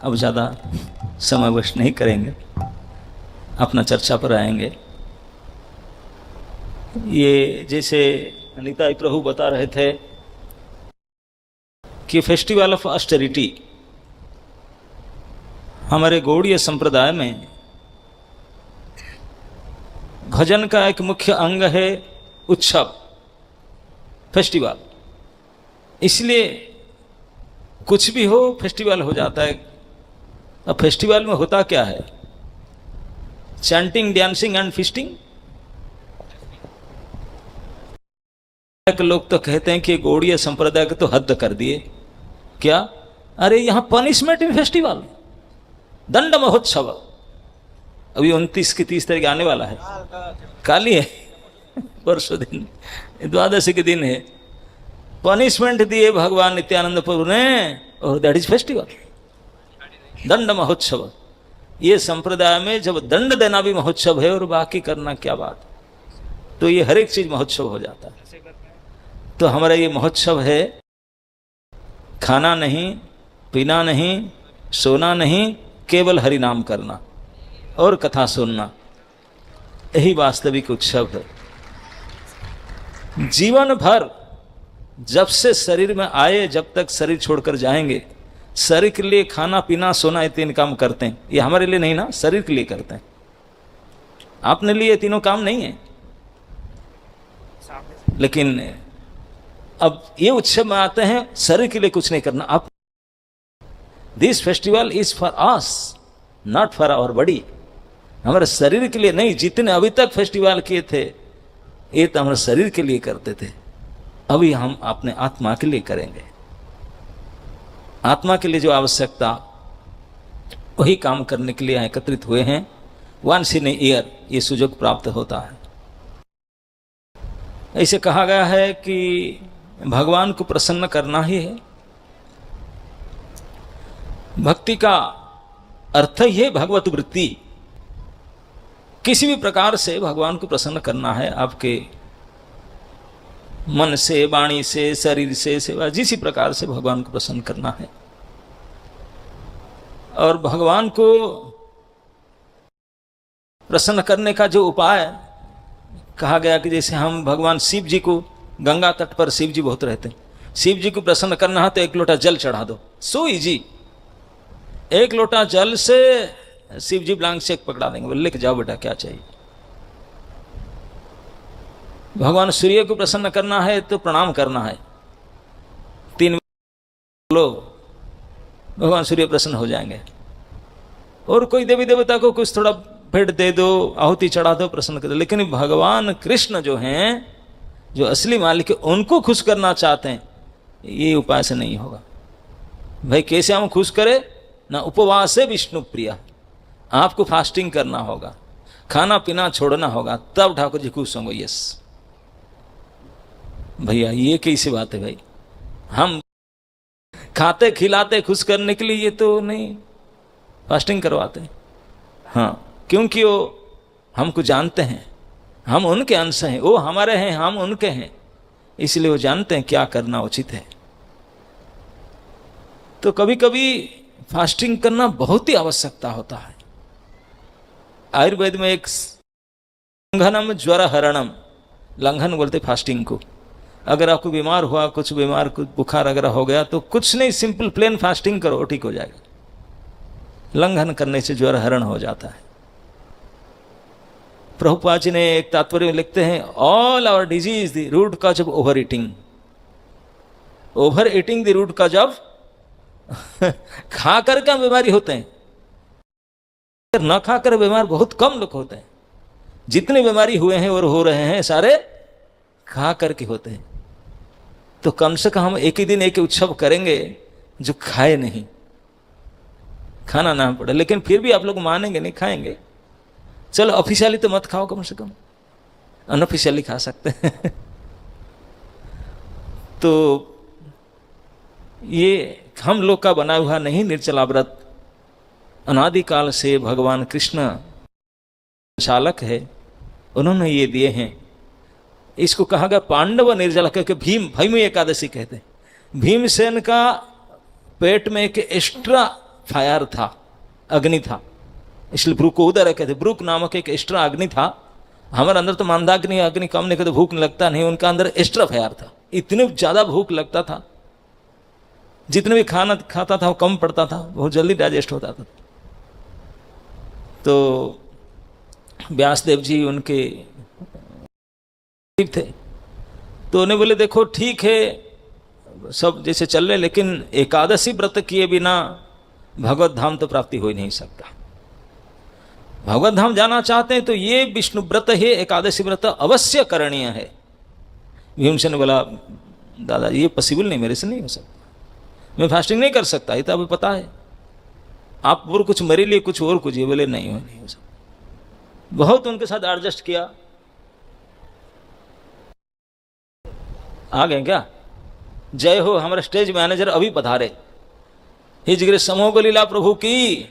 अब ज़्यादा समय वेस्ट नहीं करेंगे, अपना चर्चा पर आएंगे। ये जैसे निताई प्रभु बता रहे थे कि फेस्टिवल ऑफ ऑस्टेरिटी हमारे गौड़ीय संप्रदाय में भजन का एक मुख्य अंग है उत्सव, फेस्टिवल। इसलिए कुछ भी हो फेस्टिवल हो जाता है। अब फेस्टिवल में होता क्या है? Chanting, dancing and feasting. लोग तो कहते हैं कि गौड़ीय संप्रदाय के तो हद कर दिए। क्या? अरे यहां पनिशमेंट इन फेस्टिवल, दंड महोत्सव। अभी 29 की 30 तारीख आने वाला है, काली है, परसों दिन द्वादशी के दिन है। पनिशमेंट दिए भगवान नित्यानंद प्रभु ने, और दैट इज फेस्टिवल, दंड महोत्सव। ये संप्रदाय में जब दंड देना भी महोत्सव है और बाकी करना क्या बात, तो ये हर एक चीज महोत्सव हो जाता है। तो हमारा ये महोत्सव है, खाना नहीं, पीना नहीं, सोना नहीं, केवल हरि नाम करना और कथा सुनना, यही वास्तविक उत्सव है। जीवन भर जब से शरीर में आए, जब तक शरीर छोड़कर जाएंगे, शरीर के लिए खाना पीना सोना ये 3 काम करते हैं। ये हमारे लिए नहीं ना, शरीर के लिए करते हैं। अपने लिए 3 काम नहीं है। लेकिन अब ये उत्सव में आते हैं, शरीर के लिए कुछ नहीं करना। अब this festival is for us, not for our body. हमारे शरीर के लिए नहीं। जितने अभी तक फेस्टिवल किए थे ये तो हमारे शरीर के लिए करते थे, अभी हम अपने आत्मा के लिए करेंगे। आत्मा के लिए जो आवश्यकता, वही काम करने के लिए एकत्रित हुए हैं। वंस इन ए ईयर ये सुयोग प्राप्त होता है। ऐसे कहा गया है कि भगवान को प्रसन्न करना ही है। भक्ति का अर्थ ही है भगवत वृत्ति। किसी भी प्रकार से भगवान को प्रसन्न करना है, आपके मन से, वाणी से, शरीर से, सेवा, जिस प्रकार से भगवान को प्रसन्न करना है। और भगवान को प्रसन्न करने का जो उपाय कहा गया कि जैसे हम भगवान शिव जी को, गंगा तट पर शिव जी बहुत रहते हैं, शिव जी को प्रसन्न करना है तो 1 लोटा जल चढ़ा दो, सो इजी। 1 लोटा जल से शिव जी ब्लैंक चेक पकड़ा देंगे, बोले लेके जाओ बेटा, क्या चाहिए। भगवान सूर्य को प्रसन्न करना है तो प्रणाम करना है, 3 लो, भगवान सूर्य प्रसन्न हो जाएंगे। और कोई देवी देवता को कुछ थोड़ा भेंट दे दो, आहुति चढ़ा दो, प्रसन्न कर दो। लेकिन भगवान कृष्ण जो हैं, जो असली मालिक है, उनको खुश करना चाहते हैं, ये उपाय से नहीं होगा। भाई कैसे हम खुश करें ना? उपवास है विष्णु प्रिया। आपको फास्टिंग करना होगा, खाना पीना छोड़ना होगा, तब ठाकुर जी खुश होंगे। यस भैया, ये कैसी बात है भाई? हम खाते खिलाते खुश करने के लिए ये तो नहीं फास्टिंग करवाते। हाँ, क्योंकि वो हमको जानते हैं, हम उनके अंश हैं, वो हमारे हैं, हम उनके हैं, इसलिए वो जानते हैं क्या करना उचित है। तो कभी कभी फास्टिंग करना बहुत ही आवश्यकता होता है। आयुर्वेद में एक लंघनम ज्वर हरणम, लंघन बोलते फास्टिंग को। अगर आपको बीमार हुआ, कुछ बीमार, कुछ बुखार वगैरह हो गया, तो कुछ नहीं, सिंपल प्लेन फास्टिंग करो, ठीक हो जाएगा। लंघन करने से ज्वर हरण हो जाता है। प्रभुपाद जी ने एक तात्पर्य में लिखते हैं, all our disease the root cause of overeating. Overeating the root cause of खाकर का बीमारी होते हैं, न खाकर बीमार बहुत कम लोग होते हैं। जितने बीमारी हुए हैं और हो रहे हैं सारे खा करके होते हैं। तो कम से कम हम एक ही दिन एक उत्सव करेंगे जो खाए नहीं, खाना ना पड़े। लेकिन फिर भी आप लोग मानेंगे नहीं, खाएंगे। चलो ऑफिशियली तो मत खाओ, कम से कम अनऑफिशियली खा सकते हैं। तो ये हम लोग का बना हुआ नहीं, निर्जला व्रत अनादिकाल से भगवान कृष्ण चालक है, उन्होंने ये दिए हैं। इसको कहा गया पांडव निर्जला, क्योंकि भीम एकादशी कहते हैं। भीमसेन का पेट में एक एक्स्ट्रा फायर था, अग्नि था, इसलिए ब्रूक को उदर कहते। ब्रूक नामक एक एक्स्ट्रा अग्नि था। हमारे अंदर तो मंदाग्नि अग्नि कम नहीं तो भूख लगता नहीं, उनका अंदर एक्स्ट्रा फायर था। इतने ज़्यादा भूख लगता था, जितने भी खाना खाता था वो कम पड़ता था, बहुत जल्दी डाइजेस्ट होता था। तो व्यासदेव जी उनके थे, तो उन्हें बोले देखो ठीक है सब जैसे चल रहे, लेकिन एकादशी व्रत किए बिना भगवत धाम तो प्राप्ति हो ही नहीं सकता। भगवत धाम जाना चाहते हैं तो ये विष्णु व्रत है, एकादशी व्रत अवश्य करणीय है। भीमसेन ने बोला दादा ये पॉसिबल नहीं, मेरे से नहीं हो सकता, मैं फास्टिंग नहीं कर सकता, ये तो अभी पता है। आप और कुछ मेरे लिए कुछ और कुछ, ये बोले नहीं हो सकता। बहुत उनके साथ एडजस्ट किया। आ गए क्या? जय हो, हमारे स्टेज मैनेजर अभी पधारे। हिज गिर समूह लीला प्रभु की।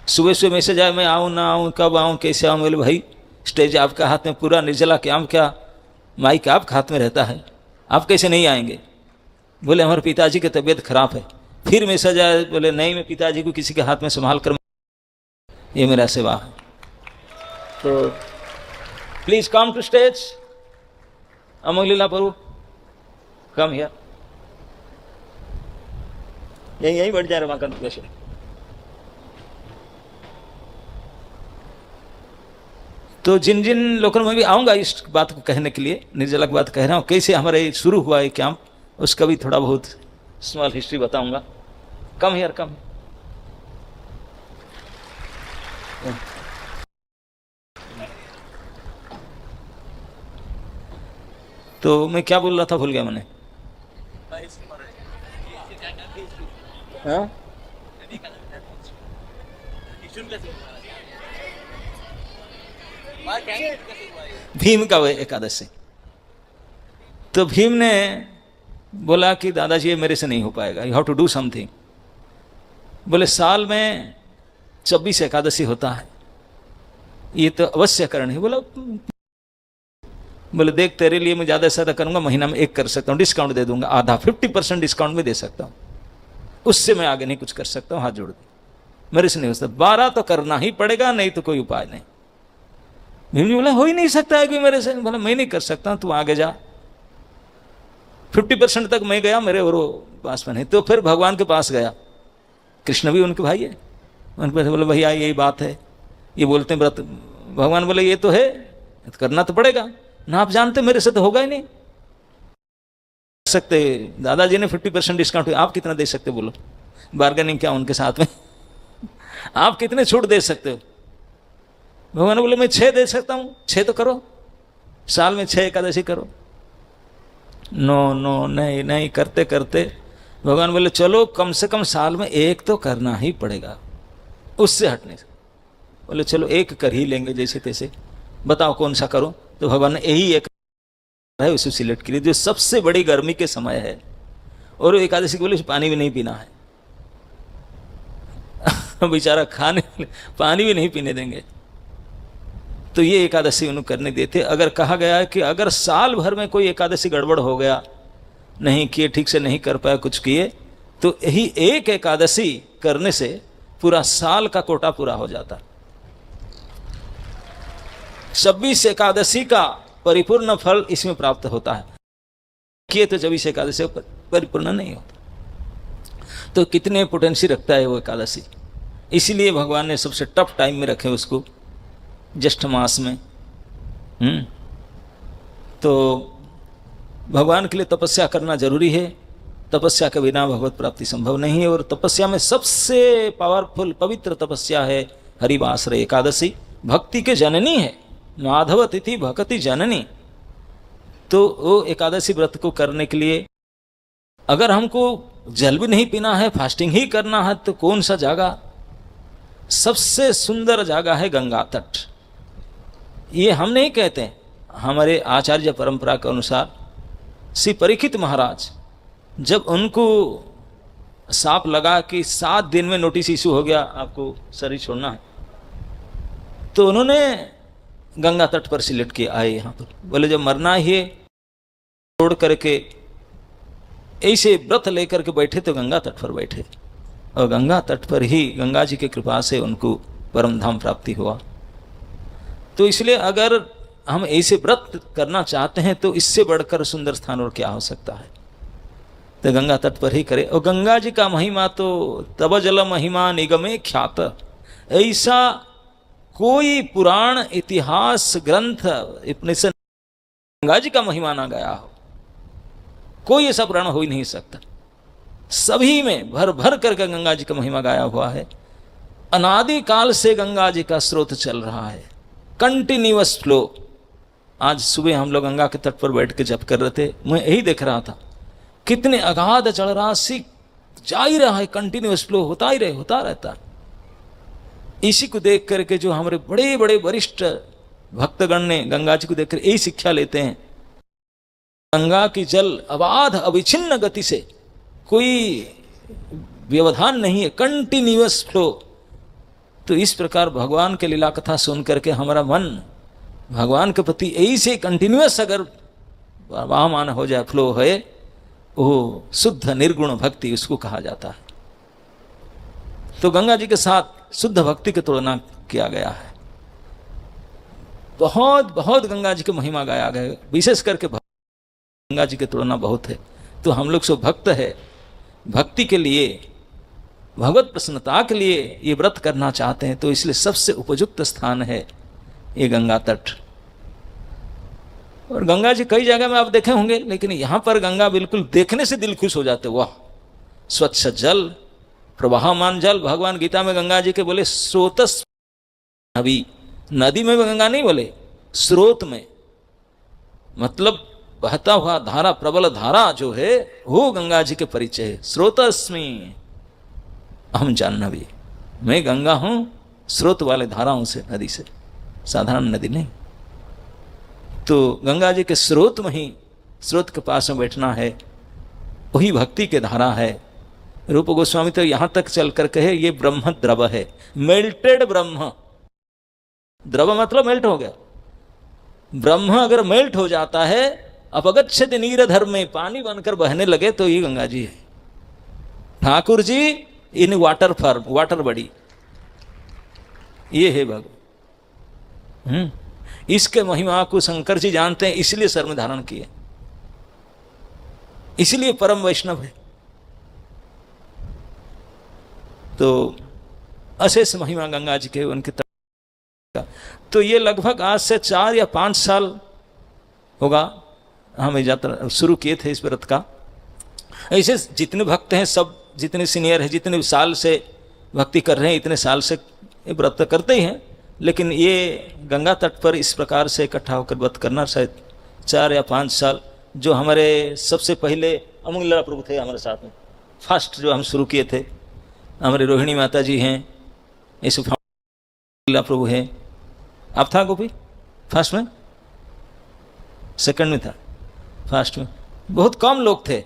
सुबह सुबह मैसेज आया मैं आऊँ ना आऊँ, कब आऊँ, कैसे आऊँ। बोले भाई स्टेज आपका हाथ में, पूरा निर्जला कैंप क्या माइक आपके हाथ में रहता है, आप कैसे नहीं आएंगे। बोले हमारे पिताजी की तबीयत खराब है। फिर मैसेज आया, बोले नहीं मैं पिताजी को किसी के हाथ में संभाल कर, ये मेरा सेवा है। तो please come to stage among Leela Prabhu, come here. यही बैठ जाए रमाकांत पेशेंट। तो जिन जिन लोगों में भी आऊँगा इस बात को कहने के लिए, निर्जला की बात कह रहा हूँ, कैसे हमारे शुरू हुआ ये कैंप, उसका भी थोड़ा बहुत स्मॉल हिस्ट्री बताऊंगा। Come here come. तो मैं क्या बोल रहा था, भूल गया मैंने। हाँ? भीम का एकादशी। तो भीम ने बोला कि दादाजी ये मेरे से नहीं हो पाएगा, you have to do something. बोले साल में 26 एकादशी होता है, ये तो अवश्य करनी है। बोले देख तेरे लिए मैं ज़्यादा से ज़्यादा करूँगा, महीना में एक कर सकता हूँ, डिस्काउंट दे दूंगा, आधा 50% डिस्काउंट में दे सकता हूँ, उससे मैं आगे नहीं कुछ कर सकता हूँ, हाथ जोड़ दे, मेरे से नहीं हो सकता। 12 तो करना ही पड़ेगा, नहीं तो कोई उपाय नहीं। भीम जी बोला हो ही नहीं सकता है कोई मेरे से। बोला मैं नहीं कर सकता, तू आगे जा। 50% तक मैं गया, मेरे और पास में नहीं। तो फिर भगवान के पास गया, कृष्ण भी उनके भाई है, उनके पास बोले भैया यही बात है, ये बोलते हैं व्रत। भगवान बोले ये तो है, तो करना तो पड़ेगा ना, आप जानते मेरे से तो होगा ही नहीं सकते। दादाजी ने 50% डिस्काउंट, आप कितना दे सकते बोलो, बार्गेनिंग क्या उनके साथ में आप कितने छूट दे सकते हो। भगवान बोले मैं 6 दे सकता हूँ, 6 तो करो, साल में 6 एकादशी करो। नो नो नहीं नहीं, करते करते भगवान बोले चलो कम से कम साल में 1 तो करना ही पड़ेगा, उससे हटने से। बोले चलो 1 कर ही लेंगे जैसे तैसे, बताओ कौन सा करो। तो भगवान ने यही एक है उसे सिलेक्ट किया जो सबसे बड़ी गर्मी के समय है, और एकादशी के बोले पानी भी नहीं पीना है बेचारा खाने पानी भी नहीं पीने देंगे। तो ये एकादशी उन्हें करने देते। अगर कहा गया है कि अगर साल भर में कोई एकादशी गड़बड़ हो गया, नहीं किए, ठीक से नहीं कर पाया, कुछ किए, तो यही एक एकादशी करने से पूरा साल का कोटा पूरा हो जाता। 26 एकादशी का परिपूर्ण फल इसमें प्राप्त होता है, किए तो 26 एकादशी परिपूर्ण नहीं होता। तो कितने पोटेंसी रखता है वो एकादशी, इसीलिए भगवान ने सबसे टफ टाइम में रखे उसको, ज्येष्ठ मास में। तो भगवान के लिए तपस्या करना जरूरी है, तपस्या के बिना भगवत प्राप्ति संभव नहीं है। और तपस्या में सबसे पावरफुल पवित्र तपस्या है हरिवासर एकादशी, भक्ति के जननी है, माधव तिथि भक्ति जननी। तो वो एकादशी व्रत को करने के लिए अगर हमको जल भी नहीं पीना है, फास्टिंग ही करना है, तो कौन सा जगह सबसे सुंदर जगह है? गंगा तट। ये हम नहीं कहते, हमारे आचार्य परंपरा के अनुसार श्री परीक्षित महाराज जब उनको सांप लगा कि 7 दिन में नोटिस इशू हो गया आपको शरीर छोड़ना है, तो उन्होंने गंगा तट पर सिलेक्ट किए आए यहाँ पर। बोले जब मरना ही है, छोड़ करके ऐसे व्रत लेकर के बैठे तो गंगा तट पर बैठे। और गंगा तट पर ही गंगा जी की कृपा से उनको परम धाम प्राप्ति हुआ। तो इसलिए अगर हम ऐसे व्रत करना चाहते हैं तो इससे बढ़कर सुंदर स्थान और क्या हो सकता है। तो गंगा तट पर ही करें। और गंगा जी का महिमा तो तब जल महिमा निगमे ख्यात, ऐसा कोई पुराण इतिहास ग्रंथ अपने से गंगा जी का महिमा ना गया हो, कोई ऐसा पुराण हो ही नहीं सकता। सभी में भर भर करके गंगा जी का महिमा गाया हुआ है। अनादि काल से गंगा जी का स्रोत चल रहा है, कंटिन्यूअस फ्लो। आज सुबह हम लोग गंगा के तट पर बैठ के जप कर रहे थे, मैं यही देख रहा था कितने अगाध जलराशि जा ही रहा है, कंटिन्यूअस फ्लो होता ही होता रहता है। इसी को देख करके जो हमारे बड़े बड़े वरिष्ठ भक्तगण ने गंगा जी को देखकर यही शिक्षा लेते हैं, गंगा की जल अबाध अविच्छिन्न गति से, कोई व्यवधान नहीं है, कंटिन्यूअस फ्लो। तो इस प्रकार भगवान के लीला कथा सुन करके हमारा मन भगवान के प्रति ऐसे कंटिन्यूअस अगर वाहमान हो जाए, फ्लो है, वो शुद्ध निर्गुण भक्ति उसको कहा जाता है। तो गंगा जी के साथ शुद्ध भक्ति की तुलना किया गया है। बहुत बहुत गंगा जी की महिमा गाया गया, विशेष करके गंगा जी की तुलना बहुत है। तो हम लोग सो भक्त है, भक्ति के लिए, भगवत प्रसन्नता के लिए ये व्रत करना चाहते हैं, तो इसलिए सबसे उपयुक्त स्थान है ये गंगा तट। और गंगा जी कई जगह में आप देखे होंगे, लेकिन यहाँ पर गंगा बिल्कुल देखने से दिल खुश हो जाते। वाह, स्वच्छ जल, प्रवाहमान जल। भगवान गीता में गंगा जी के बोले स्रोतस्, अभी नदी में भी गंगा नहीं बोले, स्रोत में, मतलब बहता हुआ धारा, प्रबल धारा जो है वो गंगा जी के परिचय है। स्रोतस्मि अहम जाह्नवी, मैं गंगा हूं स्रोत वाले धाराओं से, नदी से, साधारण नदी नहीं। तो गंगा जी के स्रोत में ही, स्रोत के पास में बैठना है, वही भक्ति के धारा है। रूप गोस्वामी तो यहां तक चल कर कहे ये ब्रह्म द्रव है, मेल्टेड ब्रह्म। द्रव मतलब मेल्ट हो गया। ब्रह्म अगर मेल्ट हो जाता है, अपगच्छति नीरधर में पानी बनकर बहने लगे, तो ये गंगा जी है। Thakur ji in water form, water body, ये है भगवान। इसके महिमा को शंकर जी जानते हैं, इसलिए सर में धारण किए, इसलिए परम वैष्णव है। तो अशेष महिमा गंगा जी के, उनके तट। तो ये लगभग आज से 4 या 5 साल होगा हम यात्रा शुरू किए थे इस व्रत का। ऐसे जितने भक्त हैं सब, जितने सीनियर हैं, जितने साल से भक्ति कर रहे हैं, इतने साल से व्रत करते ही हैं। लेकिन ये गंगा तट पर इस प्रकार से इकट्ठा होकर व्रत करना शायद 4 या 5 साल। जो हमारे सबसे पहले अमंग लीला प्रभु थे हमारे साथ में, फर्स्ट जो हम शुरू किए थे, हमारे रोहिणी माता जी हैं, ऐसे लीला प्रभु हैं। अब था गोपी फर्स्ट में, सेकंड में था, फर्स्ट में बहुत कम लोग थे।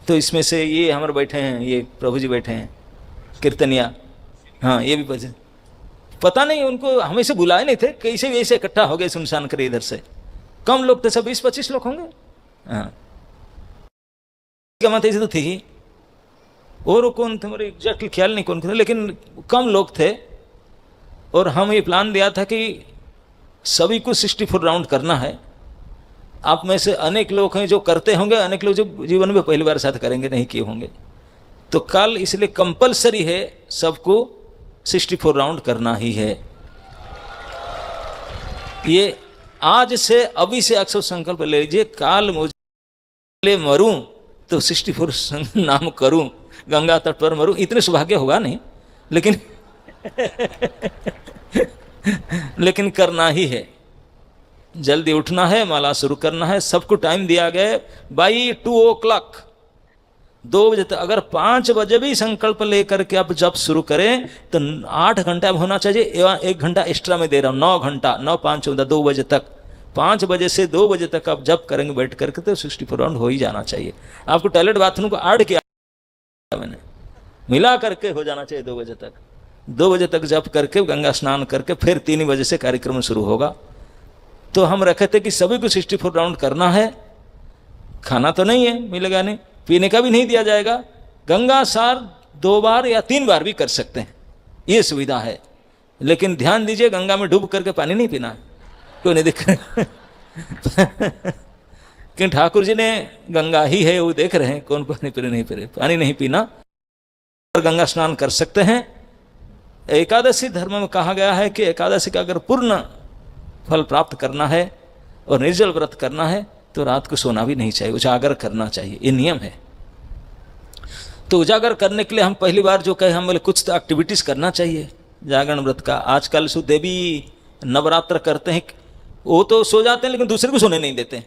तो इसमें से ये हमारे बैठे हैं, ये प्रभु जी बैठे हैं, कीर्तनिया, हाँ ये भी पता नहीं उनको हमें से बुलाए नहीं थे, कैसे भी ऐसे इकट्ठा हो गए सुनसान करे। इधर से कम लोग थे, सब 20-25 लोग होंगे। हाँ मत ऐसे तो थी ही, और कौन थे मेरे एग्जैक्टली ख्याल नहीं कौन थे, लेकिन कम लोग थे। और हम ये प्लान दिया था कि सभी को 64 राउंड करना है। आप में से अनेक लोग हैं जो करते होंगे, अनेक लोग जो जीवन में पहली बार साथ करेंगे, नहीं किए होंगे। तो कल इसलिए कंपलसरी है सबको 64 राउंड करना ही है। ये आज से, अभी से अक्सर संकल्प ले लीजिए, काल मुझे मरूं तो 64 नाम करूं, गंगा तट पर मरूं। इतने सौभाग्य होगा नहीं, लेकिन लेकिन करना ही है। जल्दी उठना है, माला शुरू करना है। सबको टाइम दिया गया बाई 2 o'clock, 2 बजे तक। अगर 5 बजे भी संकल्प लेकर के आप जब शुरू करें तो 8 घंटा होना चाहिए। 1 घंटा एक्स्ट्रा में दे रहा हूँ, 9 घंटा, 9 5 14 2 बजे तक। 5 बजे से 2 बजे तक आप जब करेंगे बैठ करके तो 64 राउंड हो ही जाना चाहिए। आपको टॉयलेट बाथरूम को ऐड किया मैंने, मिला करके हो जाना चाहिए 2 बजे तक। 2 बजे तक जब करके गंगा स्नान करके फिर 3 बजे से कार्यक्रम शुरू होगा। तो हम रखे थे कि सभी को 64 राउंड करना है। खाना तो नहीं है, मिलेगा नहीं, पीने का भी नहीं दिया जाएगा, गंगा सार 2 बार या 3 बार भी कर सकते हैं, ये सुविधा है। लेकिन ध्यान दीजिए, गंगा में डूब करके पानी नहीं पीना है, क्यों नहीं दिख क्योंकि ठाकुर जी ने गंगा ही है वो देख रहे हैं, कौन पानी पी रहे नहीं पी रहे, पानी नहीं पीना। और गंगा स्नान कर सकते हैं। एकादशी धर्म में कहा गया है कि एकादशी का अगर पूर्ण फल प्राप्त करना है और निर्जल व्रत करना है तो रात को सोना भी नहीं चाहिए, उजागर करना चाहिए, ये नियम है। तो उजागर करने के लिए हम पहली बार जो कहे, हम बोले कुछ तो एक्टिविटीज करना चाहिए जागरण व्रत का। आजकल सो देवी नवरात्र करते हैं, वो तो सो जाते हैं लेकिन दूसरे को सोने नहीं देते,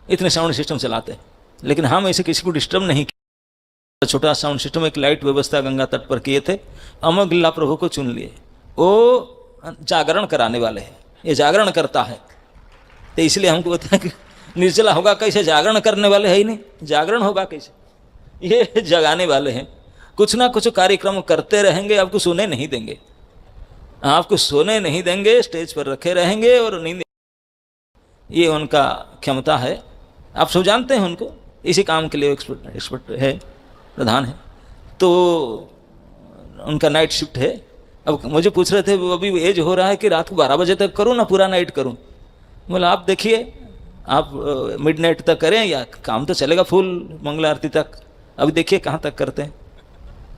इतने साउंड सिस्टम चलाते हैं। लेकिन हम ऐसे किसी को डिस्टर्ब नहीं किया, छोटा साउंड सिस्टम, एक लाइट व्यवस्था गंगा तट पर किए थे। अमर लीला प्रभु को चुन लिए, वो जागरण कराने वाले हैं, ये जागरण करता है। तो इसलिए हमको बताया कि निर्जला होगा कैसे, जागरण करने वाले है ही नहीं, जागरण होगा कैसे, ये जगाने वाले हैं। कुछ ना कुछ कार्यक्रम करते रहेंगे, आपको सोने नहीं देंगे, आपको सोने नहीं देंगे, स्टेज पर रखे रहेंगे और नींद, ये उनका क्षमता है। आप सब जानते हैं उनको, इसी काम के लिए एक्सपर्ट है, प्रधान है। तो उनका नाइट शिफ्ट है। अब मुझे पूछ रहे थे, अभी एज हो रहा है कि रात को 12 बजे तक करूँ ना पूरा नाइट करूँ। बोला आप देखिए, आप मिडनाइट तक करें या काम तो चलेगा फुल मंगला आरती तक, अभी देखिए कहाँ तक करते हैं,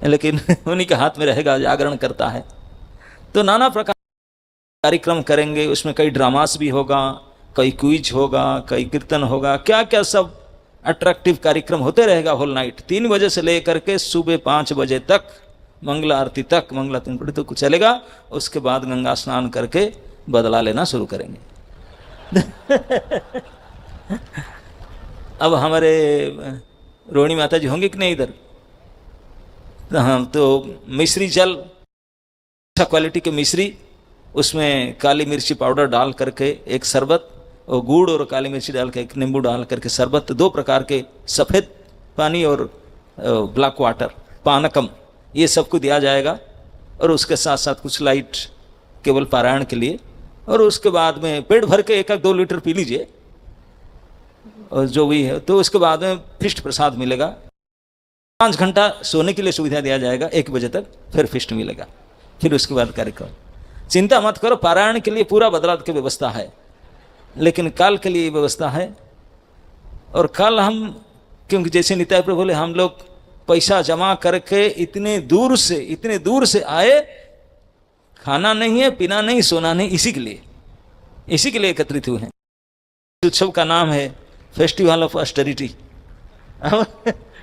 लेकिन उन्हीं के हाथ में रहेगा, जागरण करता है। तो नाना प्रकार कार्यक्रम करेंगे, उसमें कई ड्रामास भी होगा, कई क्विज होगा, कई कीर्तन होगा, क्या क्या सब अट्रैक्टिव कार्यक्रम होते रहेगा होल नाइट। 3 बजे से लेकर के सुबह 5 बजे तक मंगला आरती तक, मंगला 3 बजे तक चलेगा। उसके बाद गंगा स्नान करके बदला लेना शुरू करेंगे। अब हमारे रोहिणी माता जी होंगे कि नहीं इधर, हाँ, तो मिश्री जल, अच्छा क्वालिटी के मिश्री, उसमें काली मिर्ची पाउडर डाल करके एक शरबत, और गुड़ और काली मिर्ची डाल के एक नींबू डाल करके शरबत, 2 प्रकार के सफ़ेद पानी और ब्लैक वाटर, पानकम, ये सबको दिया जाएगा। और उसके साथ साथ कुछ लाइट केवल पारायण के लिए, और उसके बाद में पेट भर के 1-2 लीटर पी लीजिए और जो भी है। तो उसके बाद में फिष्ट प्रसाद मिलेगा। 5 घंटा सोने के लिए सुविधा दिया जाएगा, 1 बजे तक फिर फिष्ट मिलेगा। फिर उसके बाद कार्यक्रम, चिंता मत करो, पारायण के लिए पूरा बदलाव की व्यवस्था है, लेकिन काल के लिए व्यवस्था है। और कल हम, क्योंकि जैसे निताई प्रभु बोले, हम लोग पैसा जमा करके इतने दूर से आए, खाना नहीं है, पीना नहीं, सोना नहीं, इसी के लिए एकत्रित हुए हैं। उत्सव का नाम है फेस्टिवल ऑफ ऑस्टेरिटी।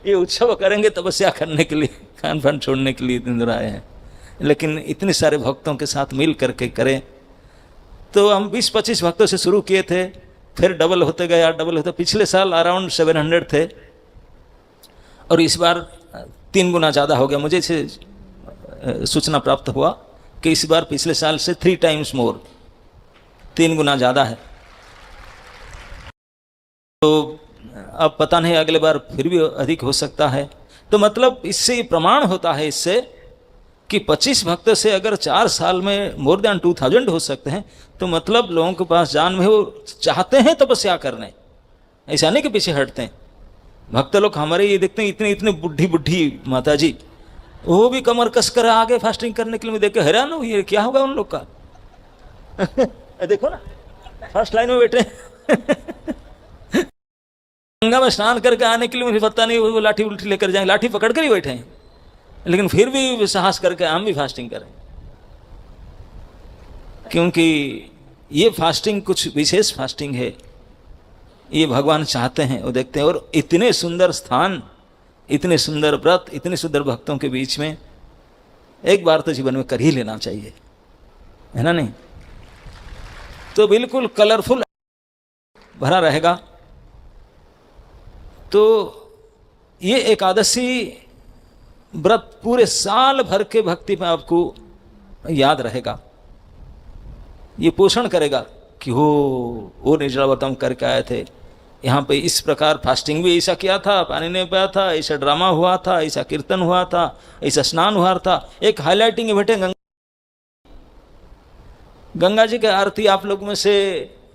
ये उत्सव करेंगे तपस्या करने के लिए, खान पान छोड़ने के लिए इतने दूर आए हैं, लेकिन इतने सारे भक्तों के साथ मिल करके करें। तो हम 20-25 भक्तों से शुरू किए थे, फिर डबल होते गया, पिछले साल अराउंड 700 थे, और इस बार 3 गुना ज़्यादा हो गया। मुझे इसे सूचना प्राप्त हुआ कि इस बार पिछले साल से 3 टाइम्स मोर, 3 गुना ज़्यादा है। तो अब पता नहीं अगले बार फिर भी अधिक हो सकता है। तो मतलब इससे प्रमाण होता है इससे कि 25 भक्तों से अगर 4 साल में मोर देन 2000 हो सकते हैं, तो मतलब लोगों के पास जान में वो चाहते हैं तपस्या करने, ऐसा नहीं कि पीछे हटते हैं। भक्त लोग हमारे ये देखते हैं, इतने बुढ़ी माता जी, वो भी कमर कस कर आगे फास्टिंग करने के लिए। मैं देख के हैरान हूँ, ये क्या होगा उन लोग का। देखो ना, फर्स्ट लाइन में बैठे गंगा में स्नान करके आने के लिए मुझे पता नहीं वो लाठी उल्टी लेकर जाएंगे, लाठी पकड़ कर ही बैठे हैं, लेकिन फिर भी साहस करके हम भी फास्टिंग करें, क्योंकि ये फास्टिंग कुछ विशेष फास्टिंग है, ये भगवान चाहते हैं, वो देखते हैं। और इतने सुंदर स्थान, इतने सुंदर व्रत, इतने सुंदर भक्तों के बीच में एक बार तो जीवन में कर ही लेना चाहिए, है ना नहीं? तो बिल्कुल कलरफुल भरा रहेगा। तो ये एकादशी व्रत पूरे साल भर के भक्ति में आपको याद रहेगा, ये पोषण करेगा कि वो निर्जला व्रत हम करके आए थे, यहाँ पे इस प्रकार फास्टिंग भी ऐसा किया था, पानी नहीं पाया था, ऐसा ड्रामा हुआ था, ऐसा कीर्तन हुआ था, ऐसा स्नान हुआ था। एक हाईलाइटिंग बेटे गंगा जी की आरती आप लोग में से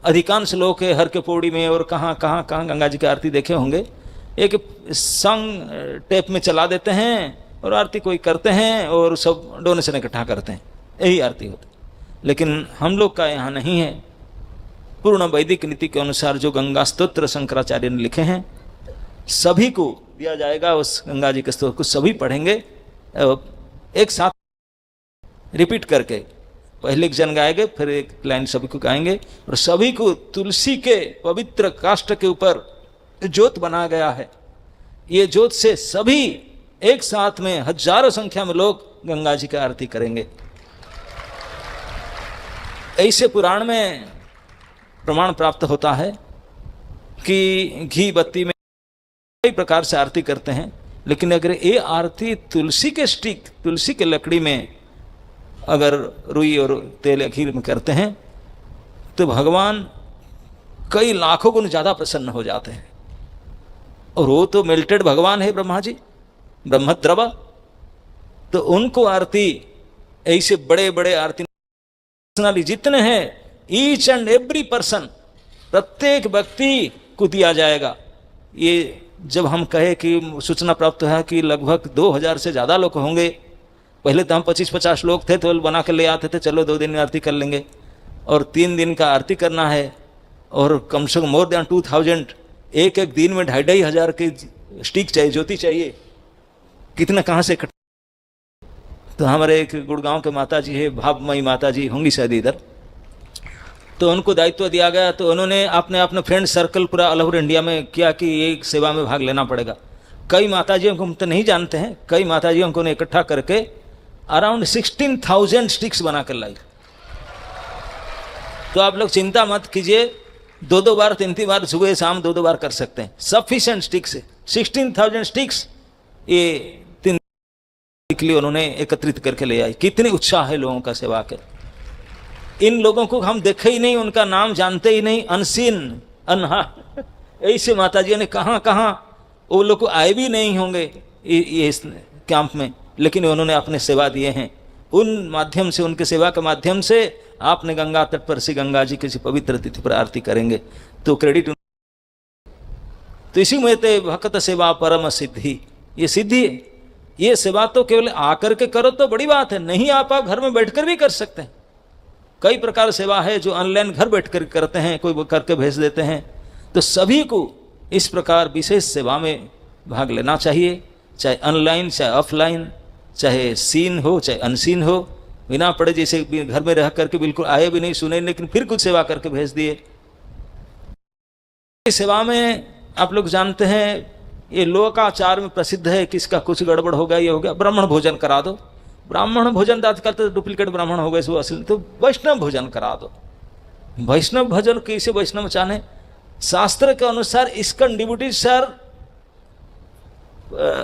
अधिकांश लोग के हर के पौड़ी में और कहाँ गंगा जी की आरती देखे होंगे, एक सॉन्ग टेप में चला देते हैं और आरती कोई करते हैं और सब डोनेशन इकट्ठा करते हैं, यही आरती होती। लेकिन हम लोग का यहाँ नहीं है। पूर्ण वैदिक नीति के अनुसार जो गंगा स्तोत्र शंकराचार्य ने लिखे हैं सभी को दिया जाएगा। उस गंगा जी के स्तोत्र को सभी पढ़ेंगे एक साथ रिपीट करके। पहले एक जन गाएंगे, फिर एक लाइन सभी को गाएंगे, और सभी को तुलसी के पवित्र काष्ठ के ऊपर ज्योत बनाया गया है। ये ज्योत से सभी एक साथ में हजारों संख्या में लोग गंगा जी का आरती करेंगे। ऐसे पुराण में प्रमाण प्राप्त होता है कि घी बत्ती में कई प्रकार से आरती करते हैं, लेकिन अगर ये आरती तुलसी के स्टिक, तुलसी के लकड़ी में अगर रुई और तेल घी में करते हैं तो भगवान कई लाखों गुण ज़्यादा प्रसन्न हो जाते हैं। और वो तो मेल्टेड भगवान है ब्रह्मा जी, ब्रह्मद्रवा, तो उनको आरती ऐसे बड़े बड़े आरती जितने हैं ईच एंड एवरी पर्सन, प्रत्येक व्यक्ति को दिया जाएगा। ये जब हम कहे कि सूचना प्राप्त है कि लगभग 2000 से ज़्यादा लोग होंगे, पहले तो हम 25-50 लोग थे तो बना कर ले आते थे, चलो 2 दिन में आरती कर लेंगे, और 3 दिन का आरती करना है, और कम से कम मोर देन 2000, एक एक दिन में 2500 के स्टिक चाहिए, ज्योति चाहिए, कितना कहाँ से इकट्ठा। तो हमारे एक गुड़गांव के माता जी है, भावमयी माता जी होंगी शायद इधर, तो उनको दायित्व दिया गया, तो उन्होंने अपने फ्रेंड सर्कल पूरा ऑल ओवर इंडिया में किया कि एक सेवा में भाग लेना पड़ेगा। कई माताजियों को हम तो नहीं जानते हैं, कई माताजियों को इकट्ठा करके अराउंड 16,000 स्टिक्स बना कर लाई। तो आप लोग चिंता मत कीजिए, 2-2 बार 3-3 बार सुबह शाम 2-2 बार कर सकते हैं, सफिशिएंट स्टिक्स है। 16,000 स्टिक्स ये 3 के लिए उन्होंने एकत्रित करके ले आई। कितने उत्साह है लोगों का सेवा के। इन लोगों को हम देखे ही नहीं, उनका नाम जानते ही नहीं, अनसीन अनहा, ऐसे माताजियों ने कहाँ कहाँ, वो लोग को आए भी नहीं होंगे ये इस कैंप में, लेकिन उन्होंने अपने सेवा दिए हैं। उन माध्यम से, उनके सेवा के माध्यम से आपने गंगा तट पर श्री गंगा जी किसी पवित्र तिथि पर आरती करेंगे तो क्रेडिट। तो इसी में ते भक्त सेवा परम सिद्धि, ये सिद्धि है। ये सेवा तो केवल आकर के करो तो बड़ी बात है, नहीं आप घर में बैठकर भी कर सकते हैं। कई प्रकार सेवा है जो ऑनलाइन घर बैठकर करते हैं, कोई करके भेज देते हैं। तो सभी को इस प्रकार विशेष सेवा में भाग लेना चाहिए, चाहे ऑनलाइन चाहे ऑफलाइन, चाहे सीन हो चाहे अनसीन हो, बिना पढ़े, जैसे घर में रह करके बिल्कुल आए भी नहीं, सुने, लेकिन फिर कुछ सेवा करके भेज दिए। इस सेवा में आप लोग जानते हैं ये लोकाचार में प्रसिद्ध है कि इसका कुछ गड़बड़ हो गया, ये हो गया, ब्राह्मण भोजन करा दो। ब्राह्मण भोजन दाद करते तो डुप्लीकेट ब्राह्मण हो गए सो असली, तो वैष्णव भोजन करा दो। वैष्णव भोजन कैसे वैष्णव चाहे? शास्त्र के अनुसार इसका डिवोटीज आर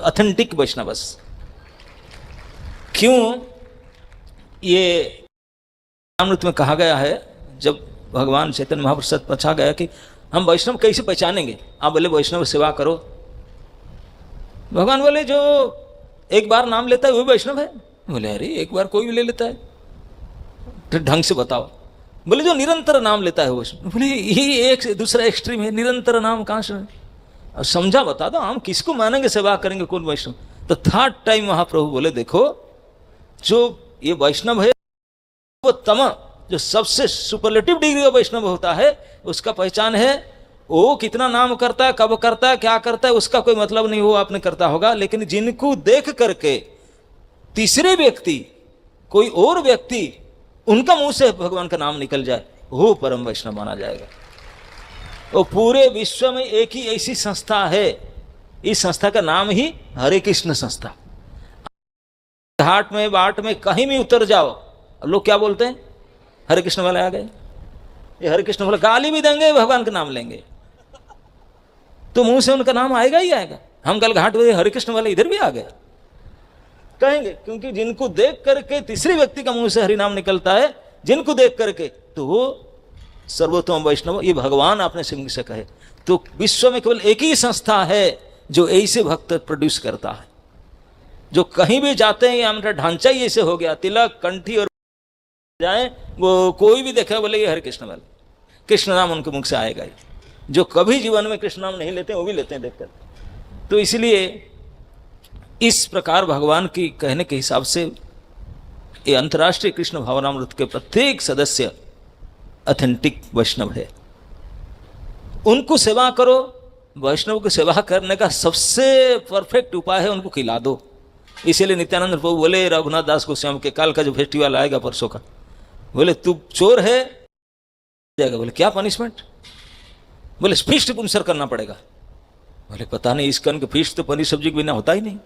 ऑथेंटिक वैष्णवस। क्यों? ये अमृत में कहा गया है, जब भगवान चैतन्य महाप्रसाद पूछा गया कि हम वैष्णव कैसे पहचानेंगे, आप बोले वैष्णव सेवा करो। भगवान बोले जो एक बार नाम लेता है वो वैष्णव है। बोले अरे एक बार कोई भी ले लेता है, तो ढंग से बताओ। बोले जो निरंतर नाम लेता है वो वैष्णव। बोले ये एक दूसरा एक्सट्रीम है, निरंतर नाम कहाँ से? अब समझा बता दो, हम किसको मानेंगे, सेवा करेंगे, कौन वैष्णव? तो थर्ड टाइम महाप्रभु बोले देखो, जो ये वैष्णव है वो तम, जो सबसे सुपरलेटिव डिग्री का वैष्णव होता है, उसका पहचान है वो कितना नाम करता है, कब करता है, क्या करता है, उसका कोई मतलब नहीं, वो आपने करता होगा। लेकिन जिनको देख करके तीसरे व्यक्ति, कोई और व्यक्ति, उनका मुंह से भगवान का नाम निकल जाए, वो परम वैष्णव माना जाएगा। वो पूरे विश्व में एक ही ऐसी संस्था है, इस संस्था का नाम ही हरे कृष्ण संस्था। घाट में बाट में कहीं भी उतर जाओ, लोग क्या बोलते हैं? हरे कृष्ण वाले आ गए। ये हरे कृष्ण वाले गाली भी देंगे, भगवान का नाम लेंगे, तो मुंह से उनका नाम आएगा ही आएगा। हम कल घाट में हरे कृष्ण वाले इधर भी आ गए कहेंगे, क्योंकि जिनको देख करके तीसरे व्यक्ति का मुंह से हरि नाम निकलता है, जिनको देख करके, तो वो सर्वोत्तम वैष्णव, ये भगवान आपने सिंह से कहे। तो विश्व में केवल एक ही संस्था है जो ऐसे भक्त प्रोड्यूस करता है, जो कहीं भी जाते हैं, हमारा ढांचा ही ऐसे हो गया, तिलक कंठी और जाए, वो कोई भी देखा बोले ये हरे कृष्ण वाले, कृष्ण नाम उनके मुख से आएगा ही। जो कभी जीवन में कृष्ण नाम नहीं लेते वो भी लेते हैं देखकर। तो इसलिए इस प्रकार भगवान की कहने के हिसाब से ये अंतर्राष्ट्रीय कृष्ण भावनामृत के प्रत्येक सदस्य ऑथेंटिक वैष्णव है। उनको सेवा करो। वैष्णव की सेवा करने का सबसे परफेक्ट उपाय है उनको खिला दो। इसीलिए नित्यानंद प्रभु बोले रघुनाथ दास गोस्वामी के काल का जो फेस्टिवल आएगा परसों का, बोले तू चोर है जाएगा। बोले क्या पनिशमेंट? बोले फीस्ट पुनसर करना पड़ेगा। बोले पता नहीं, इसकन के फीस्ट तो पनीर सब्जी के बिना होता ही नहीं।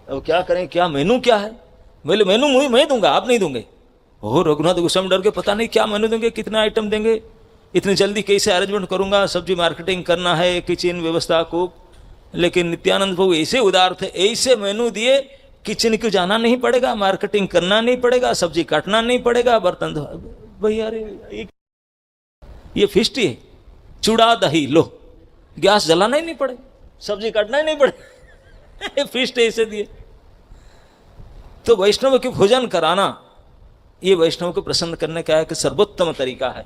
अब क्या करें, क्या मेनू क्या है? बोले मेनू मैं दूंगा, आप नहीं दूंगे। ओह रघुनाथ गोस्वामी डर के, पता नहीं क्या मेनू देंगे, कितना आइटम देंगे, इतनी जल्दी कैसे अरेंजमेंट करूंगा, सब्जी मार्केटिंग करना है, किचन व्यवस्था को। लेकिन नित्यानंद प्रभु ऐसे उदार थे, ऐसे मेनू दिए, किचन को जाना नहीं पड़ेगा, मार्केटिंग करना नहीं पड़ेगा, सब्जी काटना नहीं पड़ेगा, बर्तन भैया अरे ये फिस्ट है, चूड़ा दही लो, गैस जलाना ही नहीं पड़े, सब्जी काटना ही नहीं पड़े फिस्ट ऐसे दिए। तो वैष्णव के भोजन कराना ये वैष्णव को प्रसन्न करने का एक सर्वोत्तम तरीका है।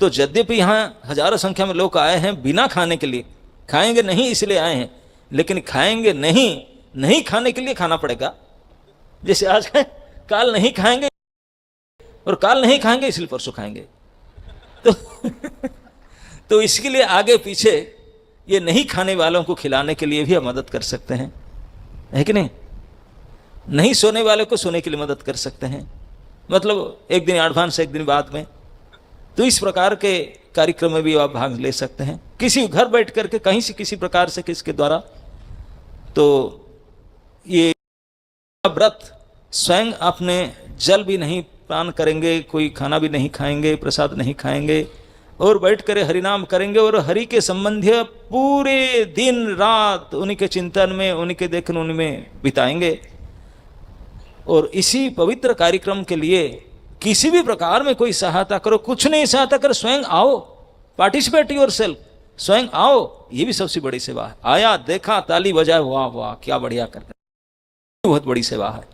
तो यद्यपि यहाँ हजारों संख्या में लोग आए हैं बिना खाने के लिए, खाएंगे नहीं इसलिए आए हैं, लेकिन खाएंगे नहीं खाने के लिए खाना पड़ेगा। जैसे आज है, काल नहीं खाएंगे और काल नहीं खाएंगे इसलिए परसों खाएंगे। तो इसके लिए आगे पीछे ये नहीं खाने वालों को खिलाने के लिए भी हम मदद कर सकते हैं, है कि नहीं? नहीं सोने वाले को सोने के लिए मदद कर सकते हैं, मतलब एक दिन एडवांस एक दिन बाद में। तो इस प्रकार के कार्यक्रम में भी आप भाग ले सकते हैं, किसी घर बैठ करके कहीं से किसी प्रकार से किसके द्वारा। तो ये व्रत स्वयं अपने जल भी नहीं पान करेंगे, कोई खाना भी नहीं खाएंगे, प्रसाद नहीं खाएंगे और बैठ कर हरिनाम करेंगे और हरि के संबंधी पूरे दिन रात उन्हीं के चिंतन में, उन्हीं के देखने उनमें बिताएंगे। और इसी पवित्र कार्यक्रम के लिए किसी भी प्रकार में कोई सहायता करो, कुछ नहीं सहायता करो, स्वयं आओ, पार्टिसिपेट योरसेल्फ, स्वयं आओ, ये भी सबसे बड़ी सेवा है। आया, देखा, ताली बजाए, वाह वाह क्या बढ़िया करते, बहुत बड़ी सेवा है।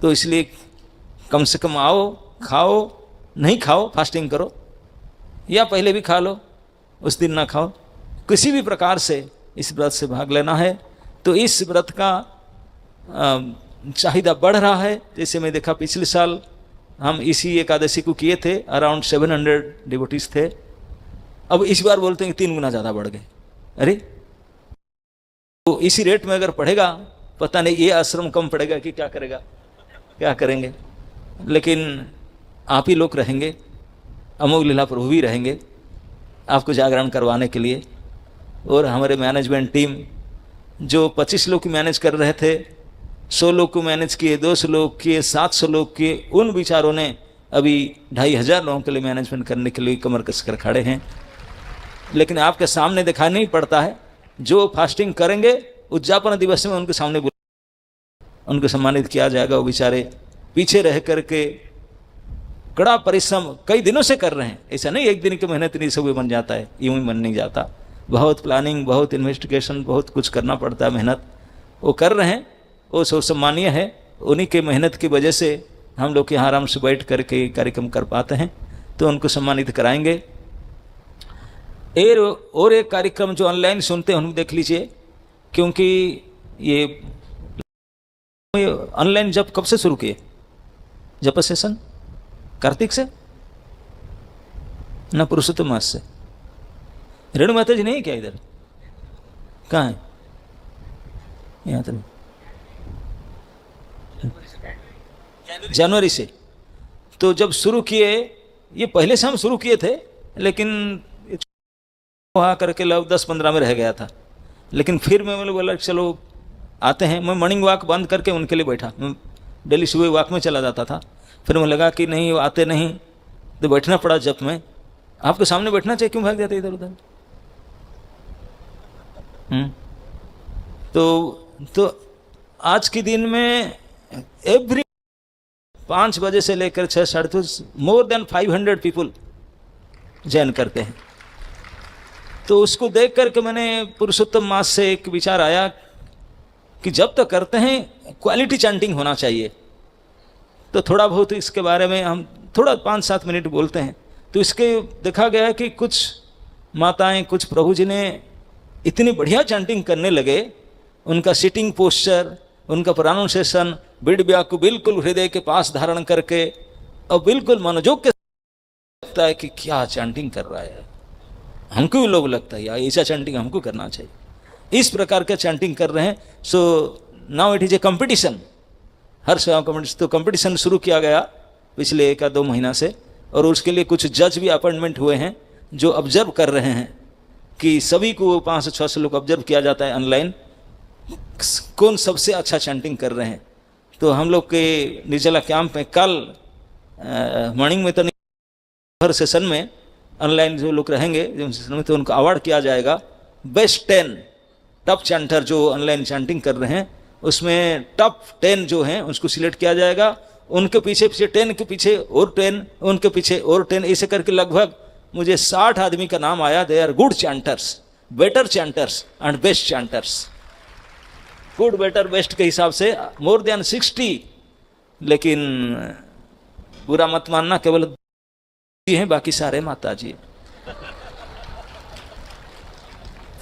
तो इसलिए कम से कम आओ, खाओ, नहीं खाओ फास्टिंग करो, या पहले भी खा लो, उस दिन ना खाओ, किसी भी प्रकार से इस व्रत से भाग लेना है। तो इस व्रत का चाहिदा बढ़ रहा है। जैसे मैं देखा पिछले साल हम इसी एकादशी को किए थे, अराउंड 700 डिवोटीज थे, अब इस बार बोलते हैं कि 3 गुना ज़्यादा बढ़ गए। अरे तो इसी रेट में अगर पढ़ेगा, पता नहीं ये आश्रम कम पड़ेगा कि क्या करेगा, क्या करेंगे। लेकिन आप ही लोग रहेंगे, अमोघ लीला प्रभु भी रहेंगे आपको जागरण करवाने के लिए। और हमारे मैनेजमेंट टीम जो 25 लोग की मैनेज कर रहे थे, 100 लोग को मैनेज किए, 200 लोग किए, 700 लोग किए, उन विचारों ने अभी 2500 लोगों के लिए मैनेजमेंट करने के लिए कमर कसकर खड़े हैं। लेकिन आपके सामने दिखाई नहीं पड़ता है, जो फास्टिंग करेंगे उद्यापन दिवस में उनके सामने उनको सम्मानित किया जाएगा। वो बेचारे पीछे रह करके कड़ा परिश्रम कई दिनों से कर रहे हैं, ऐसा नहीं एक दिन की मेहनत नहीं सब बन जाता है, यूं ही बन नहीं जाता। बहुत प्लानिंग, बहुत इन्वेस्टिगेशन, बहुत कुछ करना पड़ता है, मेहनत वो कर रहे हैं, वो सब सम्मानीय है। उन्हीं के मेहनत की वजह से हम लोग यहाँ आराम से बैठ करके कार्यक्रम कर पाते हैं, तो उनको सम्मानित कराएंगे। और एक कार्यक्रम जो ऑनलाइन सुनते हैं उनको देख लीजिए, क्योंकि ये ऑनलाइन जब कब से शुरू किए, जप सेशन कार्तिक से ना पुरुषोत्तम मास से। रेणु माता जी नहीं क्या इधर, कहाँ है? यहाँ तो जनवरी से। तो जब शुरू किए, ये पहले से हम शुरू किए थे, लेकिन वहाँ करके लगभग 10-15 में रह गया था। लेकिन फिर मैं बोला चलो आते हैं। मैं मॉर्निंग वॉक बंद करके उनके लिए बैठा, मैं डेली सुबह वॉक में चला जाता था। फिर मुझे लगा कि नहीं वो आते नहीं, तो बैठना पड़ा जब में। आपके सामने बैठना चाहिए, क्यों भाग जाते इधर उधर? तो आज के दिन में एवरी 5 बजे से लेकर 6-6:30 मोर देन 500 पीपल जॉइन करते हैं। तो उसको देख करके मैंने पुरुषोत्तम मास से एक विचार आया कि जब तक करते हैं क्वालिटी चैंटिंग होना चाहिए। तो थोड़ा बहुत इसके बारे में हम थोड़ा 5-7 मिनट बोलते हैं। तो इसके देखा गया है कि कुछ माताएं, कुछ प्रभु जी ने इतनी बढ़िया चैंटिंग करने लगे, उनका सिटिंग पोस्चर, उनका प्रोनाउंसिएशन, बिड ब्या को बिल्कुल हृदय के पास धारण करके और बिल्कुल मनोयोग के लगता है कि क्या चैंटिंग कर रहा है, हमको भी लोग लगता है यार ऐसा चैंटिंग हमको करना चाहिए। इस प्रकार का चैंटिंग कर रहे हैं। So now it is a competition, हर सेवा कंपटीशन। तो कंपटीशन शुरू किया गया पिछले 1-2 महीना से, और उसके लिए कुछ जज भी अपॉइंटमेंट हुए हैं जो ऑब्जर्व कर रहे हैं कि सभी को 5 से 6 लोग ऑब्जर्व किया जाता है ऑनलाइन, कौन सबसे अच्छा चैंटिंग कर रहे हैं। तो हम लोग के निर्जला कैंप में कल मॉर्निंग में तो नहीं, हर सेशन में ऑनलाइन जो लोग रहेंगे जो सेशन में, तो उनको अवार्ड किया जाएगा। बेस्ट 10 टॉप चैंटर जो ऑनलाइन चैंटिंग कर रहे हैं, उसमें टॉप 10 जो हैं उसको सिलेक्ट किया जाएगा। उनके पीछे 10 के पीछे और 10, उनके पीछे और 10, ऐसे करके लगभग मुझे 60 आदमी का नाम आया। They are good chanters, better chanters and best chanters. Good, better, best के हिसाब से मोर देन 60। लेकिन बुरा मत मानना, केवल हैं, बाकी सारे माता जी।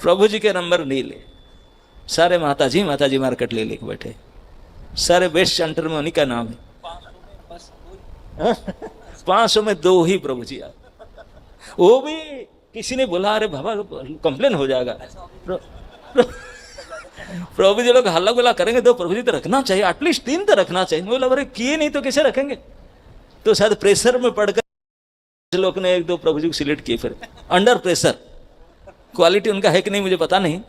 प्रभु जी के नंबर नहीं ले, सारे माता जी मार्केट ले लेके बैठे। सारे बेस्ट सेंटर में उन्हीं का नाम है। 500 में 2 ही प्रभु जी आए, वो भी किसी ने बोला अरे बाबा कंप्लेन हो जाएगा, प्रभु जी लोग हल्ला गुल्ला करेंगे तो प्रभु जी तो रखना चाहिए, एटलीस्ट 3 तो रखना चाहिए। बोला अरे किए नहीं तो कैसे रखेंगे। तो शायद प्रेशर में पड़कर लोग ने 1-2 प्रभु जी को सिलेक्ट किए, फिर अंडर प्रेशर। क्वालिटी उनका है कि नहीं मुझे पता नहीं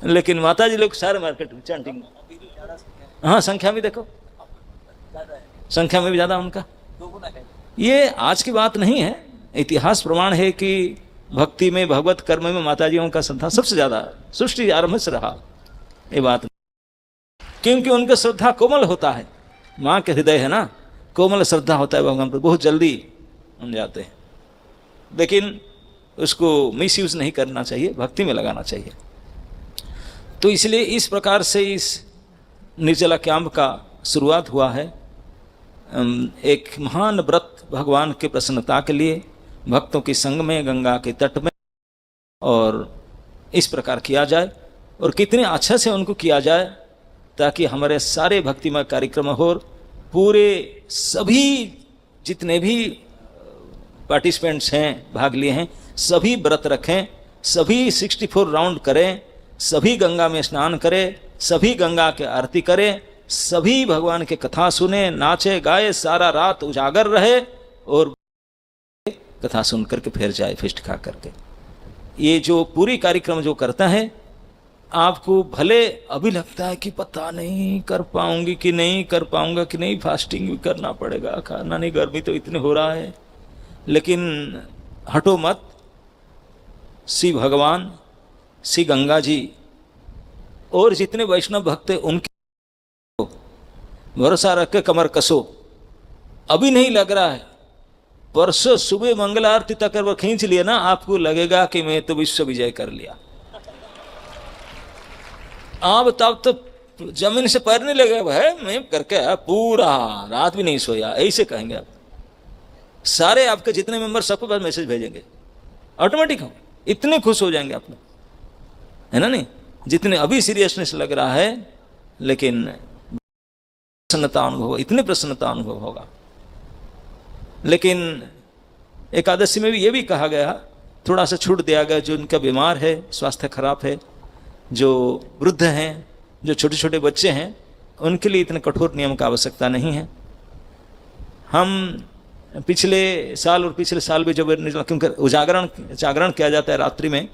लेकिन माता जी लोग सारे मार्केट में चैंटिंग, हाँ संख्या में देखो, संख्या में भी ज्यादा उनका। ये आज की बात नहीं है, इतिहास प्रमाण है कि भक्ति में, भगवत कर्म में माताजियों का श्रद्धा सबसे ज्यादा सृष्टि आरंभ से रहा। ये बात क्योंकि उनका श्रद्धा कोमल होता है, माँ के हृदय है ना, कोमल श्रद्धा होता है भगवान पर, बहुत जल्दी हम जाते हैं। लेकिन उसको मिस यूज नहीं करना चाहिए, भक्ति में लगाना चाहिए। तो इसलिए इस प्रकार से इस निर्जला कैंप का शुरुआत हुआ है, एक महान व्रत भगवान के प्रसन्नता के लिए, भक्तों के संग में, गंगा के तट में, और इस प्रकार किया जाए और कितने अच्छे से उनको किया जाए ताकि हमारे सारे भक्तिमय कार्यक्रम हो, पूरे सभी जितने भी पार्टिसिपेंट्स हैं, भाग लिए हैं, सभी व्रत रखें, सभी 64 राउंड करें, सभी गंगा में स्नान करें, सभी गंगा के आरती करें, सभी भगवान के कथा सुने, नाचे गाए, सारा रात उजागर रहे और कथा सुन करके फिर जाए फिस्ट खा करके। ये जो पूरी कार्यक्रम जो करता है, आपको भले अभी लगता है कि पता नहीं कर पाऊंगी कि नहीं कर पाऊंगा कि नहीं, फास्टिंग भी करना पड़ेगा, खाना नहीं, गर्मी तो इतने हो रहा है, लेकिन हटो मत। श्री भगवान, श्री गंगा जी और जितने वैष्णव भक्त हैं उनके भरोसा रख के कमर कसो। अभी नहीं लग रहा है, परसों सुबह मंगल आरती तक अगर खींच लिया ना, आपको लगेगा कि मैं तो विश्व विजय कर लिया। आप तब तो जमीन से पैर नहीं लगेगा, भाई मैं करके आया, पूरा रात भी नहीं सोया, ऐसे कहेंगे आप। सारे आपके जितने मेंबर सबके पास मैसेज भेजेंगे, ऑटोमेटिक हो, इतने खुश हो जाएंगे आप लोग, है ना। नहीं जितने अभी सीरियसनेस लग रहा है, लेकिन प्रसन्नता अनुभव, इतने प्रसन्नता अनुभव होगा। लेकिन एकादशी में भी ये भी कहा गया, थोड़ा सा छूट दिया गया, जो उनका बीमार है, स्वास्थ्य खराब है, जो वृद्ध हैं, जो छोटे छोटे बच्चे हैं, उनके लिए इतने कठोर नियम का आवश्यकता नहीं है। हम पिछले साल और पिछले साल भी जब क्योंकि जागरण किया जाता है रात्रि में,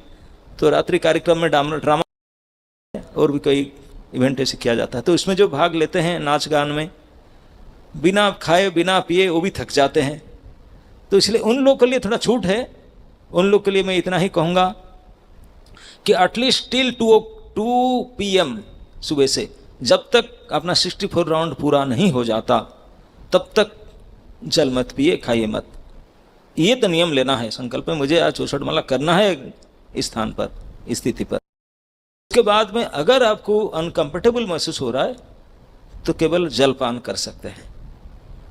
तो रात्रि कार्यक्रम में ड्रामा और भी कई इवेंट ऐसे किया जाता है। तो इसमें जो भाग लेते हैं नाच गान में, बिना खाए बिना पिए वो भी थक जाते हैं। तो इसलिए उन लोगों के लिए थोड़ा छूट है। उन लोग के लिए मैं इतना ही कहूँगा कि एटलीस्ट टिल 2 PM सुबह से, जब तक अपना 64 राउंड पूरा नहीं हो जाता, तब तक जल मत पिए, खाइए मत। ये तो नियम लेना है, संकल्प में मुझे आज 64 माला करना है इस स्थान पर, इस स्थिति पर। उसके बाद में अगर आपको अनकंफर्टेबल महसूस हो रहा है तो केवल जलपान कर सकते हैं,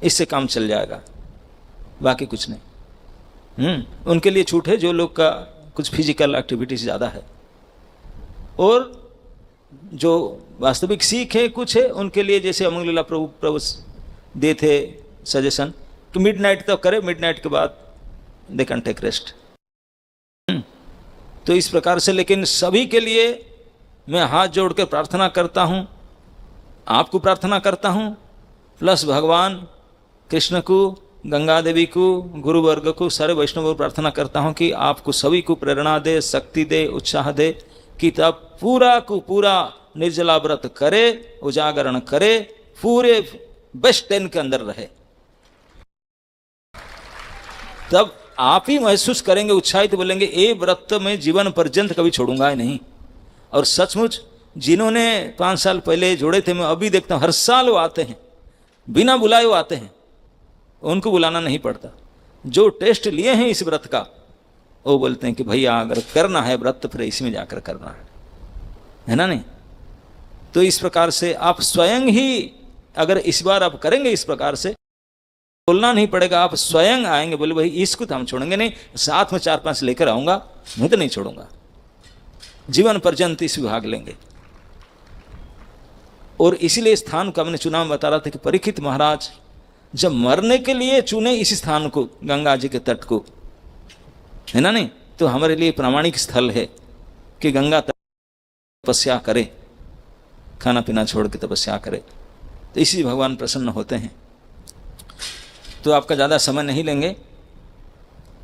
इससे काम चल जाएगा, बाकी कुछ नहीं। उनके लिए छूट है। जो लोग का कुछ फिजिकल एक्टिविटीज ज़्यादा है, और जो वास्तविक सीख है कुछ है उनके लिए, जैसे अमंग लीला प्रभु दे थे सजेशन कि मिडनाइट तक करे, मिडनाइट के बाद दे कैन टेक रेस्ट। तो इस प्रकार से, लेकिन सभी के लिए मैं हाथ जोड़कर प्रार्थना करता हूँ, आपको प्रार्थना करता हूँ, प्लस भगवान कृष्ण को, गंगा देवी को, गुरु वर्ग को, सारे वैष्णव को प्रार्थना करता हूँ कि आपको सभी को प्रेरणा दे, शक्ति दे, उत्साह दे कि तब पूरा को पूरा निर्जला व्रत करे, उजागरण करे, पूरे बेस्ट 10 के अंदर रहे। तब आप ही महसूस करेंगे, उत्साहित बोलेंगे ये व्रत में जीवन पर्यंत कभी छोड़ूंगा ही नहीं। और सचमुच जिन्होंने 5 साल पहले जोड़े थे, मैं अभी देखता हूँ हर साल वो आते हैं, बिना बुलाए वो आते हैं, उनको बुलाना नहीं पड़ता। जो टेस्ट लिए हैं इस व्रत का, वो बोलते हैं कि भैया अगर करना है व्रत फिर इसमें जाकर करना है ना नहीं। तो इस प्रकार से आप स्वयं ही, अगर इस बार आप करेंगे इस प्रकार से, बोलना नहीं पड़ेगा, आप स्वयं आएंगे, बोले भाई इसको तो हम छोड़ेंगे नहीं, साथ में 4-5 लेकर आऊंगा, मैं तो नहीं छोड़ूंगा, जीवन पर्यंत इस भाग लेंगे। और इसीलिए स्थान का मैंने चुनाव बता रहा था कि परीक्षित महाराज जब मरने के लिए चुने इस स्थान को, गंगा जी के तट को, है ना नहीं, तो हमारे लिए प्रामाणिक स्थल है कि गंगा तट तपस्या करे, खाना पीना छोड़ के तपस्या करे, तो इसी भगवान प्रसन्न होते हैं। तो आपका ज़्यादा समय नहीं लेंगे,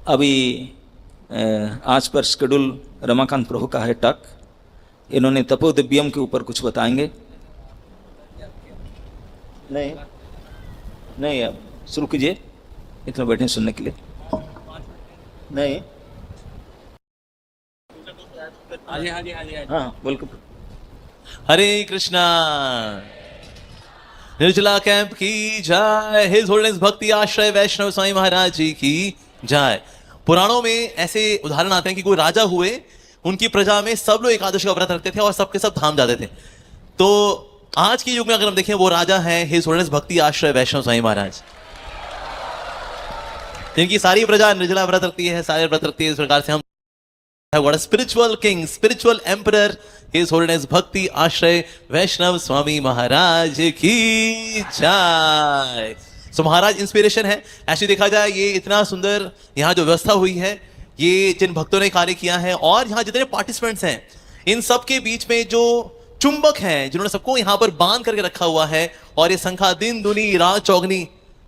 अभी आज पर शेड्यूल रमाकांत प्रभु का है टक, इन्होंने तपोदिव्यम के ऊपर कुछ बताएंगे। नहीं अब शुरू कीजिए, इतना बैठे सुनने के लिए। नहीं हाँ बोल। हरे कृष्णा। निर्जला कैंप की जय। हिज होलिनेस भक्ति आश्रय वैष्णव स्वामी महाराज जी की जय। पुराणों में ऐसे उदाहरण आते हैं कि कोई राजा हुए, उनकी प्रजा में सब लोग एकादशी का व्रत रखते थे और सबके सब धाम जाते थे। तो आज के युग में अगर हम देखें, वो राजा है हिज होलिनेस भक्ति आश्रय वैष्णव स्वामी महाराज, जिनकी सारी प्रजा निर्जला व्रत रखती है, सारे व्रत रखती है। इस प्रकार से हम got a spiritual king, spiritual emperor, His Holiness भक्ति आश्रय वैष्णव स्वामी महाराज की जय। सो महाराज इंस्पिरेशन है। ऐसे देखा जाए, ये इतना सुंदर यहाँ जो व्यवस्था हुई है, ये जिन भक्तों ने कार्य किया है और यहाँ जितने पार्टिसिपेंट्स हैं, इन सब के बीच में जो चुंबक हैं, जिन्होंने सबको यहाँ पर बांध करके रखा हुआ है, और ये संख्या दिन दुनी रात चौगनी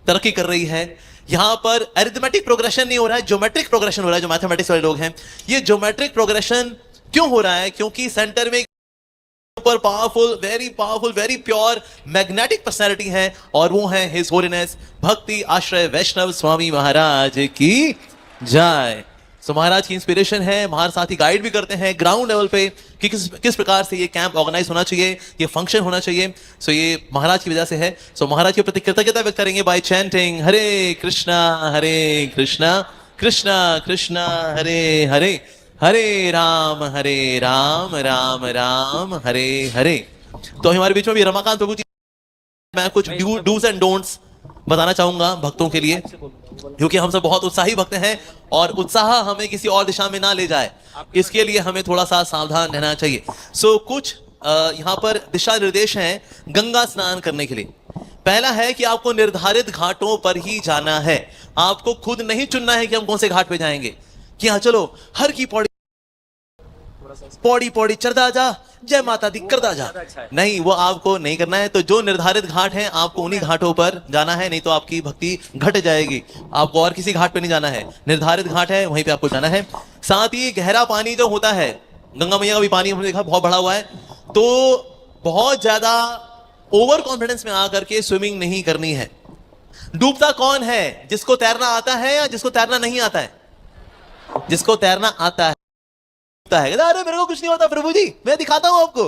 तरक्की कर रही है। यहाँ पर अरिथमेटिक प्रोग्रेशन नहीं हो रहा है, ज्योमेट्रिक प्रोग्रेशन हो रहा है। जो मैथमेटिक्स वाले लोग हैं, ये ज्योमेट्रिक प्रोग्रेशन क्यों हो रहा है? क्योंकि सेंटर में super powerful, very pure magnetic personality है, और वो है हिज होलिनेस भक्ति आश्रय वैष्णव स्वामी महाराज की जय। सो महाराज की इंस्पिरेशन है। हमारे साथ ही गाइड भी करते हैं ग्राउंड लेवल पे कि किस प्रकार से ये कैंप ऑर्गेनाइज होना चाहिए, ये फंक्शन होना चाहिए। सो ये महाराज की वजह से है। सो महाराज के प्रति कृतज्ञता व्यक्त करेंगे बाय चैंटिंग हरे कृष्णा कृष्णा कृष्णा हरे हरे, हरे राम राम राम हरे हरे। तो हमारे बीच में भी रमाकांत प्रभु जी, मैं कुछ डूज एंड डोंट्स बताना चाहूंगा भक्तों के लिए, क्योंकि हम सब बहुत उत्साही भक्त हैं और उत्साह हमें किसी और दिशा में ना ले जाए, इसके लिए हमें थोड़ा सा सावधान रहना चाहिए। सो कुछ यहाँ पर दिशा निर्देश हैं गंगा स्नान करने के लिए। पहला है कि आपको निर्धारित घाटों पर ही जाना है। आपको खुद नहीं चुनना है कि हम कौन से घाट पे जाएंगे, कि हाँ चलो हर की पौड़ी चढ़ता जा, जय माता दी करता जा। नहीं, वो आपको नहीं करना है। तो जो निर्धारित घाट हैं, आपको उन्हीं घाटों पर जाना है, नहीं तो आपकी भक्ति घट जाएगी। आपको और किसी घाट पे नहीं जाना है, निर्धारित घाट है वहीं पे आपको जाना है। साथ ही गहरा पानी जो होता है, गंगा मैया का भी पानी हमने देखा बहुत बड़ा हुआ है, तो बहुत ज्यादा ओवर कॉन्फिडेंस में आकर के स्विमिंग नहीं करनी है। डूबता कौन है? जिसको तैरना आता है या जिसको तैरना नहीं आता है? जिसको तैरना आता है। अरे मेरे को कुछ नहीं होता प्रभु जी, मैं दिखाता हूं आपको।